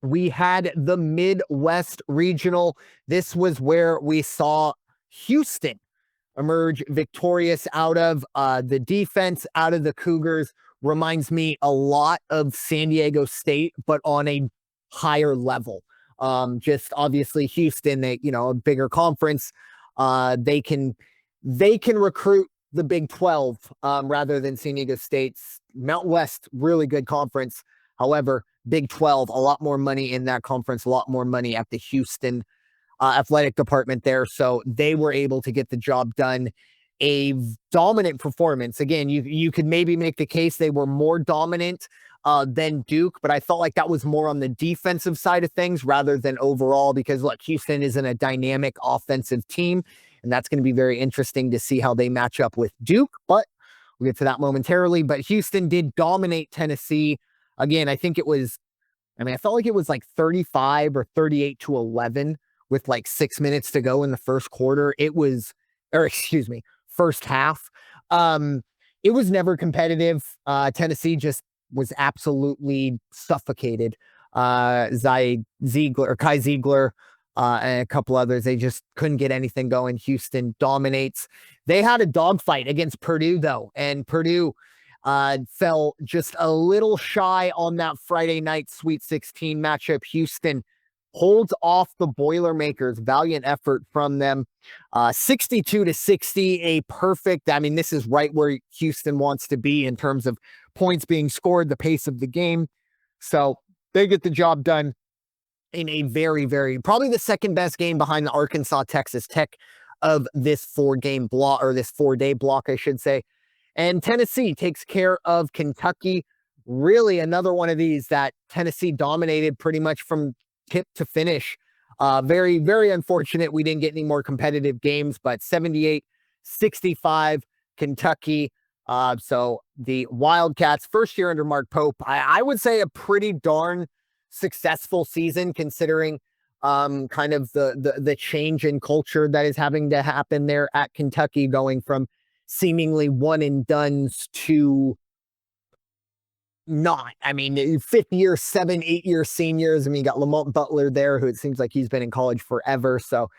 we had the Midwest Regional. This was where we saw Houston emerge victorious out of the defense, out of the Cougars. Reminds me a lot of San Diego State, but on a higher level. Just obviously Houston, a bigger conference. They can recruit the Big 12 rather than San Diego State's Mountain West, really good conference. However, Big 12, a lot more money in that conference, a lot more money at the Houston athletic department there. So they were able to get the job done. A dominant performance. Again, you could maybe make the case they were more dominant than Duke, but I felt like that was more on the defensive side of things rather than overall, because look, Houston isn't a dynamic offensive team, and that's going to be very interesting to see how they match up with Duke, but we'll get to that momentarily. But Houston did dominate Tennessee. Again, I felt like it was like 35 or 38-11 with like 6 minutes to go in the first quarter. First half. It was never competitive. Tennessee just was absolutely suffocated. Kai Ziegler, and a couple others, they just couldn't get anything going. Houston dominates. They had a dogfight against Purdue, though, and Purdue fell just a little shy on that Friday night Sweet 16 matchup. Houston holds off the Boilermakers. Valiant effort from them. 62-60, a perfect. This is right where Houston wants to be in terms of points being scored, the pace of the game. So they get the job done in a very, very, probably the second best game behind the Arkansas Texas Tech of this 4-game block, or this 4-day block, I should say. And Tennessee takes care of Kentucky. Really another one of these that Tennessee dominated pretty much from tip to finish. Very, very unfortunate we didn't get any more competitive games, but 78-65 Kentucky. So the Wildcats, first year under Mark Pope, I would say a pretty darn successful season considering kind of the change in culture that is having to happen there at Kentucky, going from seemingly one and dones to not. 5th year, 7, 8-year seniors. You got Lamont Butler there, who it seems like he's been in college forever. So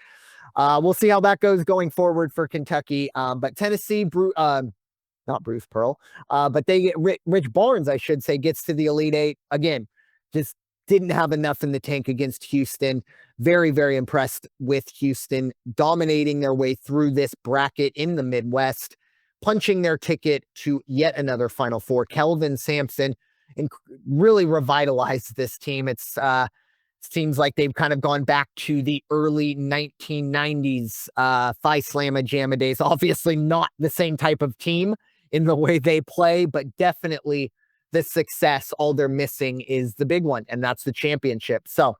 we'll see how that goes going forward for Kentucky. But Tennessee, not Bruce Pearl, but they get Rich Barnes, I should say, gets to the Elite Eight. Again, just didn't have enough in the tank against Houston. Very, very impressed with Houston dominating their way through this bracket in the Midwest, punching their ticket to yet another Final Four. Kelvin Sampson and really revitalized this team. It's seems like they've kind of gone back to the early 1990s Phi Slamma Jamma days. Obviously not the same type of team in the way they play, but definitely the success. All they're missing is the big one, and that's the championship. So